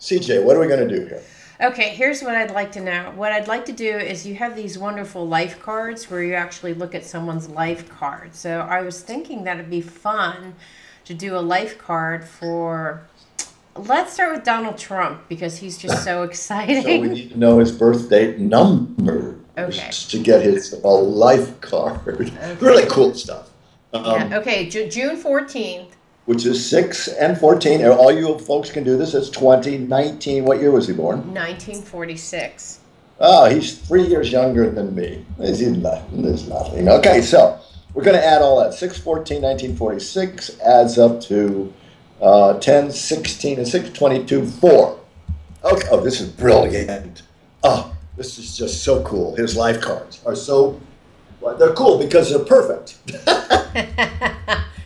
CJ, what are we going to do here? Okay, here's what I'd like to know. What I'd like to do is you have these wonderful life cards where you actually look at someone's life card. So I was thinking that it'd be fun to do a life card for, let's start with Donald Trump because he's just so exciting. So we need to know his birth date number to get his life card. Okay. Really cool stuff. Okay, June 14th. Which is 6 and 14. All you folks can do this. It's 2019. What year was he born? 1946. Oh, he's 3 years younger than me. There's nothing. Okay, so we're going to add all that. 6, 14, 1946 adds up to 10, 16, and 6, 22, 4. Okay. Oh, this is brilliant. Oh, this is just so cool. His life cards are so, well, they're cool because they're perfect.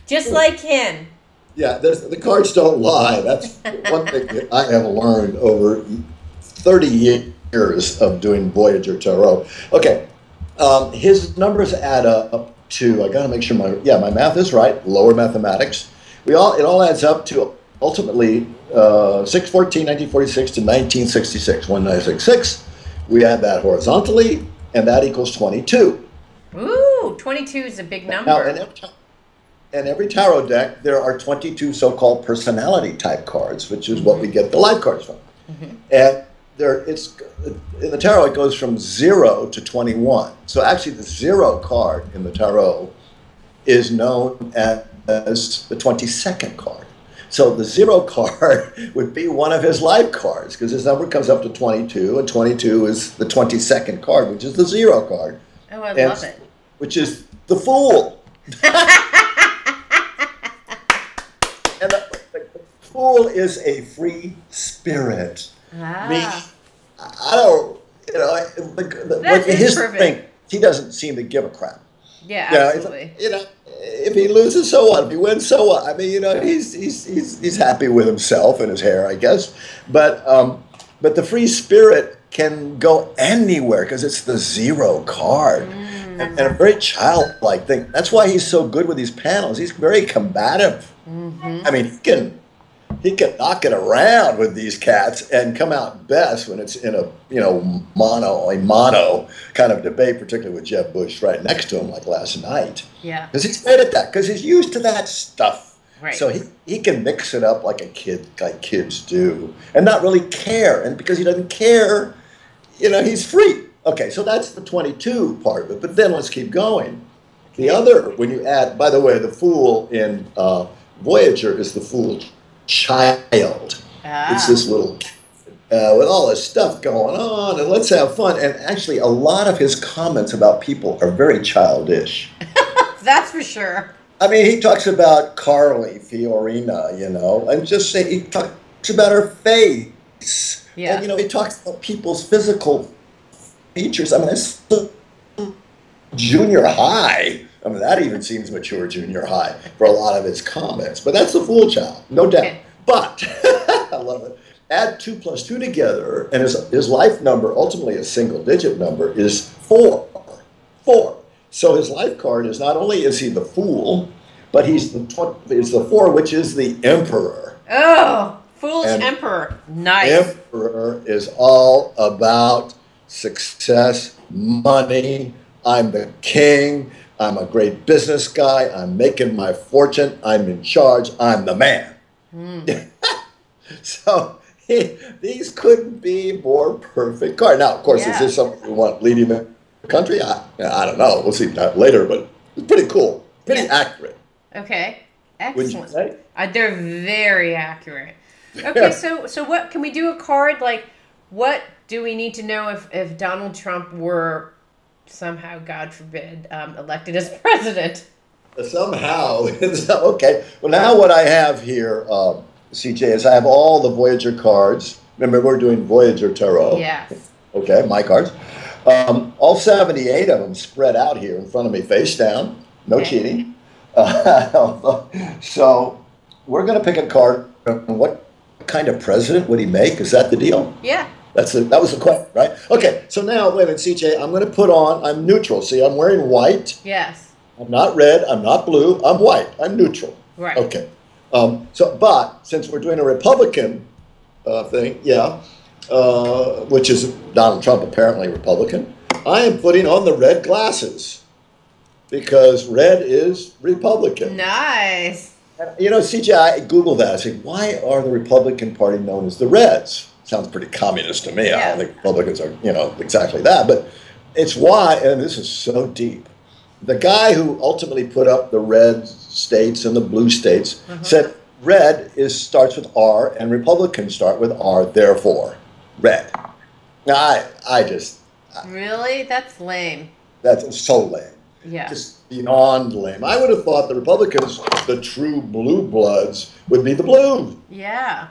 Just like him. Yeah, the cards don't lie. That's one thing that I have learned over 30 years of doing Voyager Tarot. Okay, his numbers add up to, I got to make sure my math is right, lower mathematics. It all adds up to ultimately 6, 14, 1946 to 1966, 1966. We add that horizontally, and that equals 22. Ooh, 22 is a big number. Now, in every tarot deck, there are 22 so-called personality type cards, which is what we get the life cards from. Mm-hmm. And in the tarot, it goes from 0 to 21. So actually, the 0 card in the tarot is known as the 22nd card. So the 0 card would be one of his life cards because his number comes up to 22, and 22 is the 22nd card, which is the 0 card. Oh, I love it. Which is the Fool. And the Fool is a free spirit. I don't, his thing, he doesn't seem to give a crap. Yeah, absolutely. If he loses, so what? If he wins, so what? I mean, he's happy with himself and his hair, I guess. But the free spirit can go anywhere because it's the 0 card. And a very childlike thing. That's why he's so good with these panels. He's very combative. Mm-hmm. I mean, he can knock it around with these cats and come out best when it's in a mono kind of debate, particularly with Jeb Bush right next to him like last night. Yeah. Because he's great at that, because he's used to that stuff. Right. So he can mix it up like kids do and not really care. And because he doesn't care, he's free. Okay, so that's the 22 part of it. But then let's keep going. The other, when you add, by the way, the Fool in Voyager is the Fool child. It's this little with all this stuff going on, and let's have fun. And actually, a lot of his comments about people are very childish. That's for sure. I mean, he talks about Carly Fiorina, and just say he talks about her face. Yeah. And, he talks about people's physical features. I mean, it's junior high. I mean, that even seems mature junior high for a lot of his comments. But that's the Fool child, no doubt. Okay. But, I love it. Add 2 plus 2 together, and his life number, ultimately a single-digit number, is 4. 4. So his life card is not only is he the Fool, but he's the 4, which is the Emperor. Oh, Foolish Emperor. Nice. Emperor is all about success, money. I'm the king. I'm a great business guy. I'm making my fortune. I'm in charge. I'm the man. So these couldn't be more perfect cards. Now, of course, is this something we want leading the country? I don't know. We'll see that later, but it's pretty cool. Pretty accurate. Okay. Excellent. Wouldn't you say? They're very accurate. Okay, so what can we do a card like? What do we need to know if Donald Trump were somehow, God forbid, elected as president? Somehow. Okay. Well, now what I have here, CJ, is I have all the Voyager cards. Remember, we're doing Voyager Tarot. Yes. Okay, my cards. All 78 of them spread out here in front of me, face down. No cheating. So we're going to pick a card. What kind of president would he make? Is that the deal? Yeah. That was the question, right? Okay, so now, wait a minute, CJ, I'm going to put on, I'm neutral. See, I'm wearing white. Yes. I'm not red, I'm not blue, I'm white. I'm neutral. Right. Okay. But since we're doing a Republican thing, yeah, which is Donald Trump, apparently Republican. I am putting on the red glasses because red is Republican. Nice. You know, CJ, I Googled that. I said, why are the Republican Party known as the Reds? Sounds pretty communist to me. Yeah. I don't think Republicans are, you know, exactly that. But it's why, and this is so deep, the guy who ultimately put up the red states and the blue states said red starts with R and Republicans start with R, therefore, red. Now, I just... Really? That's lame. That's so lame. Yeah. Just beyond lame. I would have thought the Republicans, the true blue bloods, would be the blue. Yeah.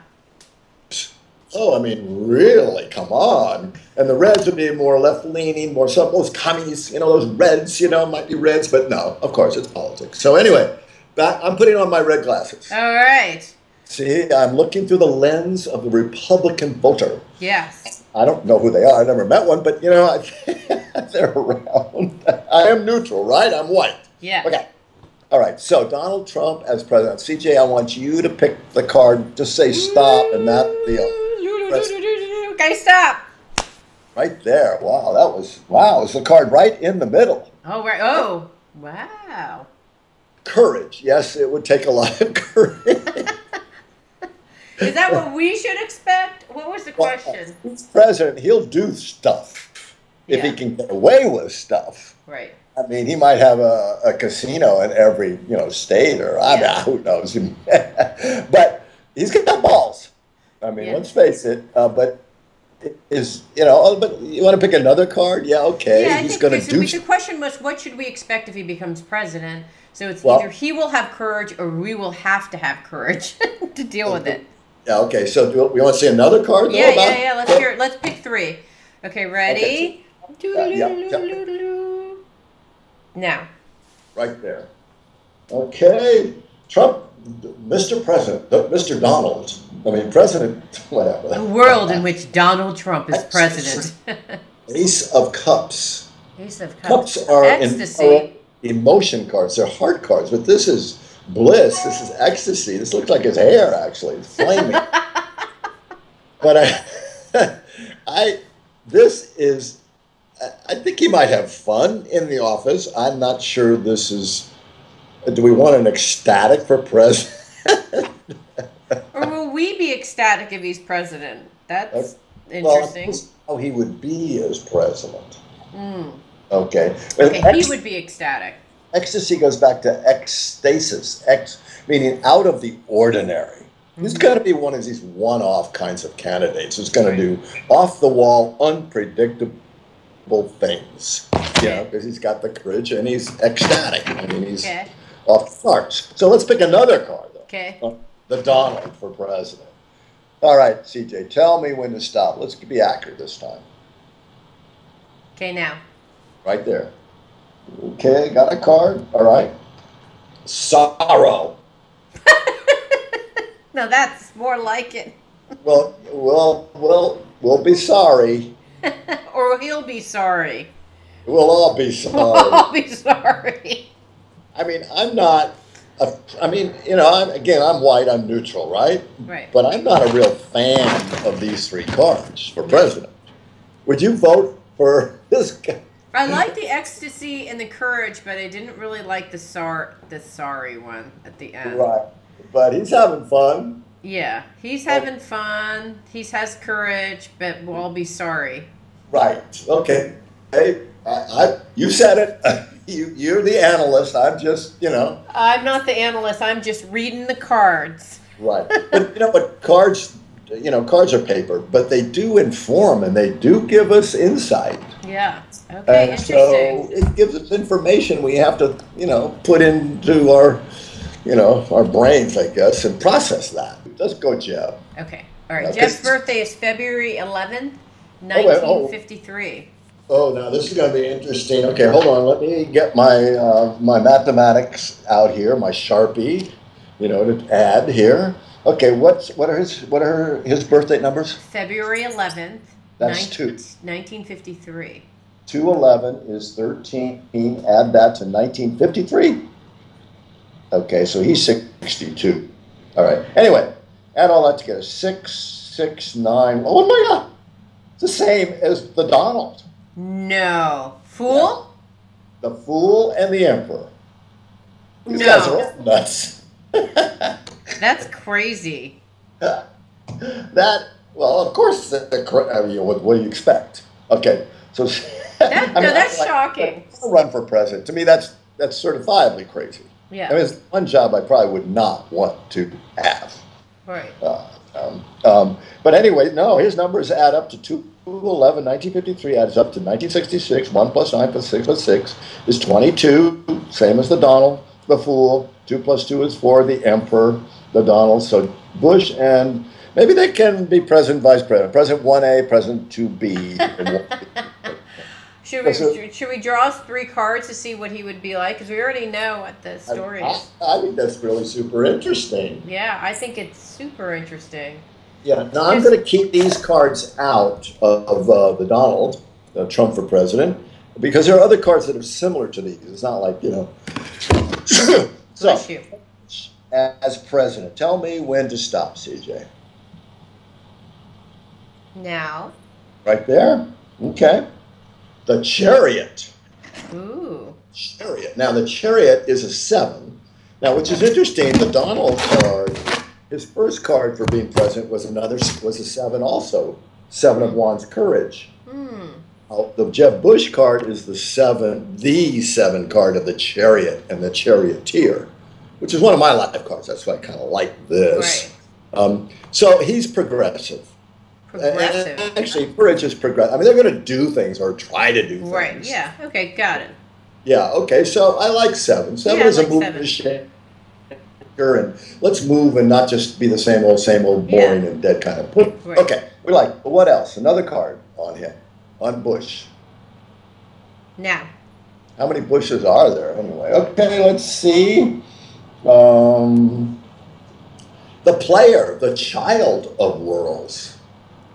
Oh, I mean, really, come on. And the Reds would be more left-leaning, more some those communists, you know, those Reds, you know, might be Reds, but no, of course, it's politics. So anyway, I'm putting on my red glasses. All right. See, I'm looking through the lens of the Republican voter. Yes. I don't know who they are. I never met one, but, you know, they're around. I am neutral, right? I'm white. Yeah. Okay. All right. So Donald Trump as president. CJ, I want you to pick the card. Just say stop and that deal. Okay, stop. Right there. Wow, that was, wow. It's the card right in the middle. Oh, right. Oh, wow. Courage. Yes, it would take a lot of courage. Is that what we should expect? What was the question? Well, he's president. He'll do stuff if he can get away with stuff. Right. I mean, he might have a casino in every, you know, state or I mean, who knows. But he's got balls. I mean, let's face it. But is, you know, but you want to pick another card? Yeah, okay. Yeah, he's going to do. The question was, what should we expect if he becomes president? So it's either he will have courage or we will have to have courage to deal with it. Yeah, okay. So do we want to see another card? Yeah, yeah. Let's hear it. Let's pick 3. Okay, ready? Okay. Now. Right there. Okay. Trump, Mr. President, Mr. Donald. I mean, President, whatever. A world in which Donald Trump is president. Ace of Cups. Ace of Cups Cups. are Ecstasy. Emotion cards. They're heart cards, but this is bliss. This is ecstasy. This looks like his hair, actually. It's flaming. But this is, I think he might have fun in the office. I'm not sure this is, do we want an ecstatic for president? Or will we be ecstatic if he's president? That's interesting. Well, how he would be as president. Mm. Okay. Okay, he would be ecstatic. Ecstasy goes back to ecstasis, meaning out of the ordinary. He's got to be one of these one-off kinds of candidates who's going to do off-the-wall, unpredictable things. You know, because he's got the courage and he's ecstatic. I mean, he's off the charts. So let's pick another card, though. Okay. The Donald for president. All right, CJ, tell me when to stop. Let's be accurate this time. Okay, now. Right there. Okay, got a card. All right. Sorrow. No, that's more like it. Well, we'll be sorry. Or he'll be sorry. We'll all be sorry. We'll all be sorry. I mean, I'm not. You know, I'm white. I'm neutral, right? Right. But I'm not a real fan of these 3 cards for president. Would you vote for this guy? I like the ecstasy and the courage, but I didn't really like the sorry one at the end. Right. But he's having fun. Yeah, he's having fun. He has courage, but we'll all be sorry. Right. Okay. Hey, you said it. You're the analyst. I'm just, you know. I'm not the analyst. I'm just reading the cards. Right. But you know what? Cards are paper, but they do inform and they do give us insight. Yeah. Okay. And so it gives us information we have to, you know, put into our, you know, our brains, I guess, and process that. Let's go, Jeb. Okay. All right. Jeb's birthday is February 11th, 1953. Oh, now this is going to be interesting. Okay, hold on. Let me get my my mathematics out here, my Sharpie, you know, to add here. Okay, what are his birthday numbers? February 11th. That's 1953. 211 is 13. Add that to 1953. Okay, so he's 62. All right. Anyway, add all that together. 6, 6, 9. Oh my God. It's the same as the Donald. No. Fool? Yeah. The Fool and the Emperor. These guys are all nuts. That's crazy. Well, of course, I mean, what do you expect? Okay, so that's shocking. Run for president. To me, that's certifiably crazy. Yeah. I mean, it's one job I probably would not want to have. Right. But anyway, no, his numbers add up to 211. 1953 adds up to 1966. 1 plus 9 plus 6 plus 6 is 22. Same as the Donald, the Fool. 2 plus 2 is 4. The Emperor, the Donald. So Bush and maybe they can be president, vice president. President 1A, president 2B. Should we draw us 3 cards to see what he would be like? Because we already know what the story is. I think that's really super interesting. Yeah, I think it's super interesting. Yeah, now I'm going to keep these cards out of the Donald, Trump for president, because there are other cards that are similar to these. It's not like, So, Bless you. As president, tell me when to stop, CJ. Now. Right there? Okay. The Chariot. Ooh. Chariot. Now, the Chariot is a 7. Now, which is interesting, the Donald card, his first card for being president was a 7 also. 7 of Wands, Courage. The Jeb Bush card is the 7 card of the Chariot and the Charioteer, which is one of my life cards. That's why I kind of like this. Right. So he's progressive. Progressive. And actually, courage is progressive. I mean, they're going to do things or try to do things. Right, yeah. Okay, got it. Yeah, okay. So I like 7. 7 is a move to shaker, and let's move and not just be the same old, boring and dead kind of. Right. Okay, we like. But what else? Another card on him, on Bush. Now. How many Bushes are there anyway? Okay, let's see. The Player, the Child of Worlds.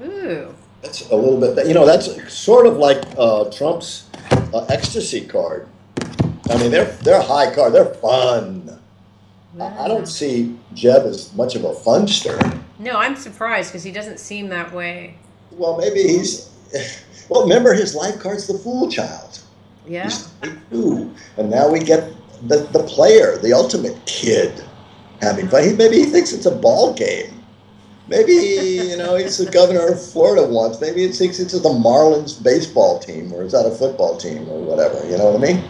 Ooh. That's a little bit, that's sort of like Trump's Ecstasy card. I mean, they're high card. They're fun. Wow. I don't see Jeb as much of a funster. No, I'm surprised because he doesn't seem that way. Well, maybe remember his life card's the Fool Child. Yeah. He's 22. And now we get the Player, the ultimate kid having fun. Maybe he thinks it's a ball game. Maybe, he's the governor of Florida once. Maybe he thinks it's the Marlins baseball team, or is that a football team, or whatever. You know what I mean?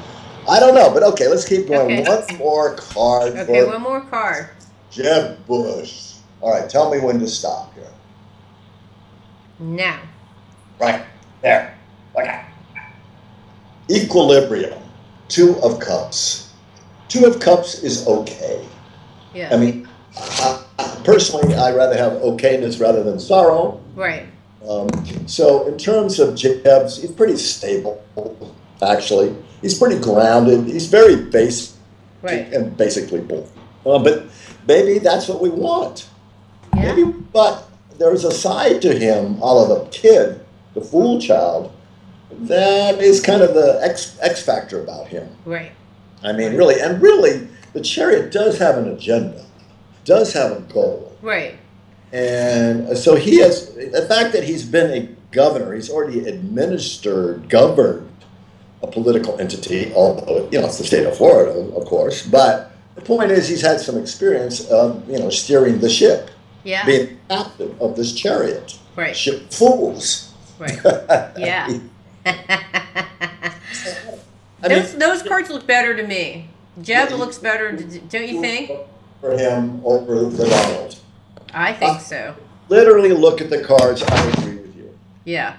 I don't know, but okay, let's keep going. Okay. One more card. Okay, one more card. Jeb Bush. All right, tell me when to stop here. Now. Right, there. Okay. Equilibrium. 2 of Cups. 2 of Cups is okay. Yeah. I mean, personally, I'd rather have okayness rather than sorrow. Right. So in terms of Jeb's, he's pretty stable, actually. He's pretty grounded. He's very basic and basically boring. But maybe that's what we want. Yeah. Maybe, but there's a side to him, a la the kid, the Fool Child, that is kind of the X factor about him. Right. I mean, really, the Chariot does have an agenda, does have a goal. Right. And so he has, the fact that he's been a governor, he's already governed a political entity, although, it's the state of Florida, of course. But the point is he's had some experience of, steering the ship. Yeah. Being captain of this Chariot. Right. Ship fools. Right. Yeah. Those cards look better to me. Jeb looks better, don't you think? For him over the Donald. I think so. Literally look at the cards. I agree with you. Yeah.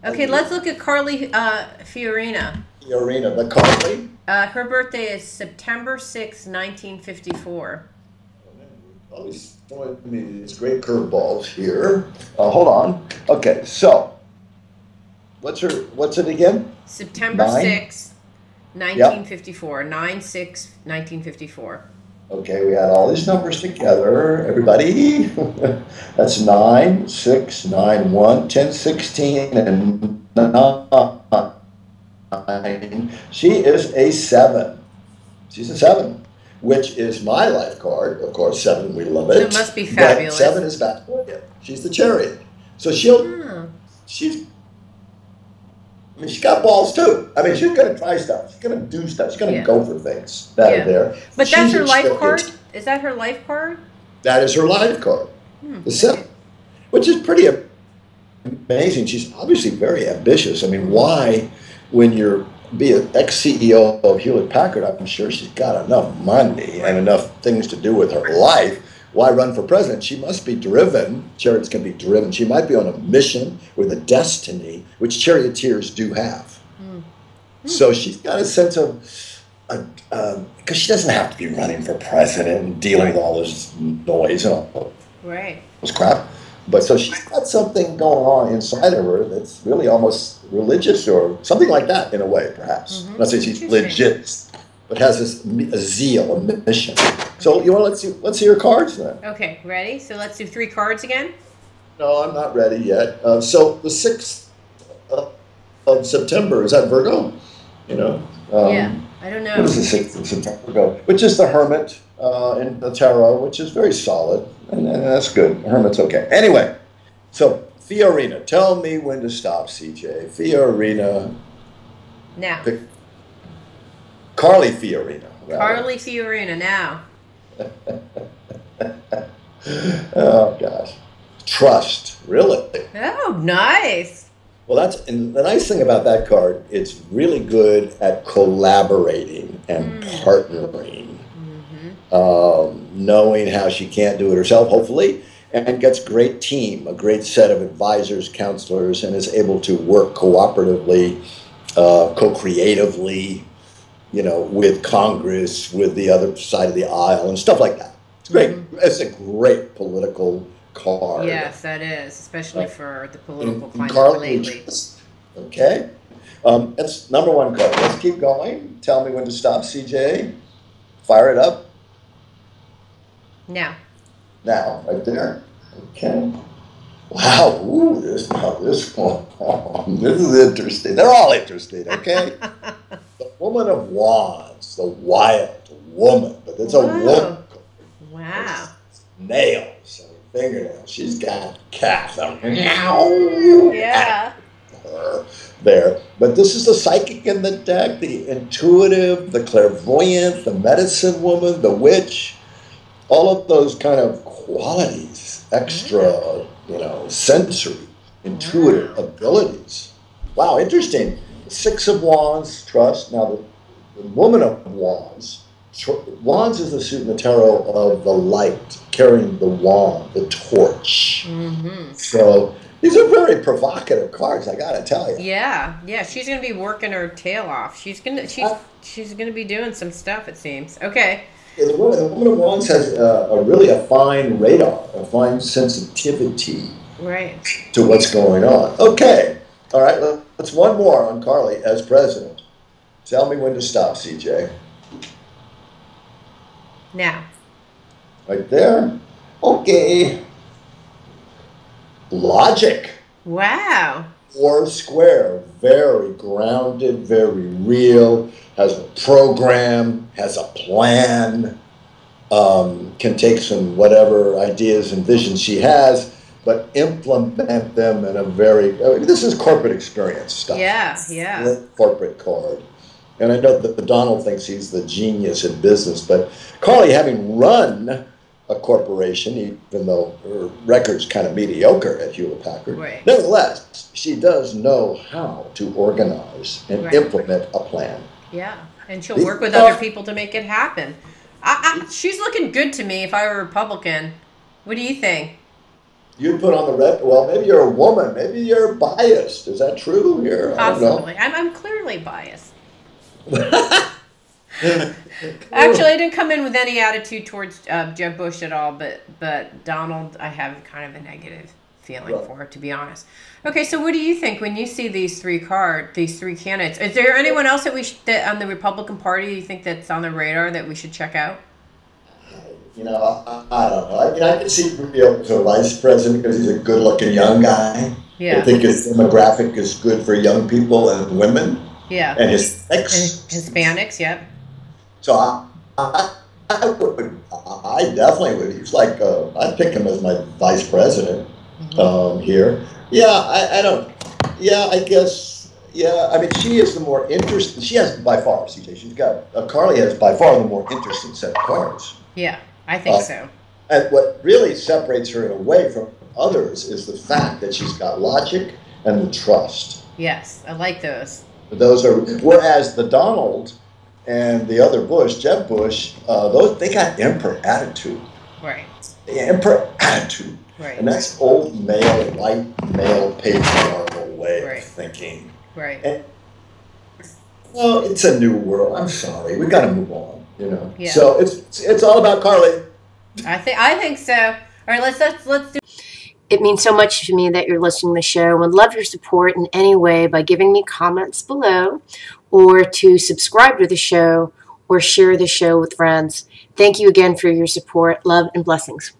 Okay, let's look at Carly Fiorina. Fiorina, the Carly? Her birthday is September 6, 1954. Always throwing me these great curveballs here. Hold on. Okay, so what's it again? September 6, 1954. 9/6/1954. Okay, we had all these numbers together. Everybody, that's 9, 6, 9, 1, 10, 16, and 9. She is a 7. She's a 7. which is my life card. Of course, 7, we love it. It must be fabulous. But 7 is back. She's the Chariot. So she's got balls too. I mean, she's going to try stuff. She's going to do stuff. She's going to go for things that are there. But that's her life card? Is that her life card? That is her life card. The 7, which is pretty amazing. She's obviously very ambitious. I mean, why, when you're be an ex-CEO of Hewlett-Packard, I'm sure she's got enough money and enough things to do with her life. Why run for president? She must be driven. Chariots can be driven. She might be on a mission with a destiny, which charioteers do have. So she's got a sense of, because she doesn't have to be running for president and dealing with all this noise and all this crap. But so she's got something going on inside of her that's really almost religious or something like that in a way, perhaps. I'm not saying she's legit, but has this a zeal, a mission. So you want to let's see your cards then. Okay, ready? So let's do 3 cards again. No, I'm not ready yet. So the 6th of September, is that Virgo? You know. I don't know. What is the 6th of September Virgo? Which is the Hermit in the tarot, which is very solid, and that's good. The Hermit's okay. Anyway, so Fiorina, tell me when to stop, CJ. Fiorina. Now. Carly Fiorina. Rather. Carly Fiorina, now. Oh, gosh. Trust, really. Oh, nice. Well, and the nice thing about that card, it's really good at collaborating and partnering, knowing how she can't do it herself, hopefully, and gets great team, a great set of advisors, counselors, and is able to work cooperatively, co-creatively, you know, with Congress, with the other side of the aisle, and stuff like that. It's great. It's a great political card. Yes, that is, especially for the political climate lately. Okay. That's number 1 card. Let's keep going. Tell me when to stop, CJ. Fire it up. Now. Now, right there. Okay. Wow. Ooh, this one. This is interesting. They're all interesting, okay? The Woman of Wands, the wild woman, but it's a woman. Wow. Nails and fingernails. She's got calves. Yeah. There. But this is the psychic in the deck, the intuitive, the clairvoyant, the medicine woman, the witch, all of those kind of qualities, extra, you know, sensory, intuitive abilities. Wow, interesting. The 6 of Wands, trust. Now, the Woman of Wands. Wands is the suit in the tarot of the light, carrying the wand, the torch. So these are very provocative cards, I gotta tell you. Yeah, she's gonna be working her tail off. She's gonna be doing some stuff, it seems. Okay. The Woman of Wands has a fine radar, a fine sensitivity to what's going on. Okay. All right, let's one more on Carly as president. Tell me when to stop, CJ. Now. Right there. Okay. Logic. Wow. 4 square. Very grounded, very real, has a program, has a plan, can take some whatever ideas and visions she has, but implement them in a very, this is corporate experience stuff. Yeah. Corporate card. And I know that Donald thinks he's the genius in business, but Carly, having run a corporation, even though her record's kind of mediocre at Hewlett-Packard, nevertheless, she does know how to organize and implement a plan. Yeah, and she'll work with other people to make it happen. She's looking good to me if I were a Republican. What do you think? You'd put on the red, well, maybe you're a woman, maybe you're biased. Is that true here? Possibly. I'm clearly biased. Actually, I didn't come in with any attitude towards Jeb Bush at all, but Donald, I have kind of a negative feeling for, to be honest. Okay, so what do you think when you see these 3 candidates? Is there anyone else that on the Republican Party you think that's on the radar that we should check out? You know, I don't know. I mean, I can see Rubio as a vice president because he's a good-looking young guy. Yeah. I think his demographic is good for young people and women. Yeah. And Hispanics. Hispanics, yep. So I I definitely would. He's like, I'd pick him as my vice president here. Yeah, I don't. Yeah, I guess. Yeah, I mean, she is the more interesting. She has by far, CJ. She's got Carly has by far the more interesting set of cards. Yeah, I think so. And what really separates her in a way from others is the fact that she's got logic and the trust. Yes, I like those. Those are, whereas the Donald and the other Bush, Jeb Bush, they got emperor attitude. Right. The emperor attitude. Right. And that's old male, white male, patriarchal way of thinking. Right. And, well, it's a new world. I'm sorry. We got to move on, you know. Yeah. So it's all about Carly. I think so. All right, let's do. It means so much to me that you're listening to the show and would love your support in any way by giving me comments below or to subscribe to the show or share the show with friends. Thank you again for your support. Love and blessings.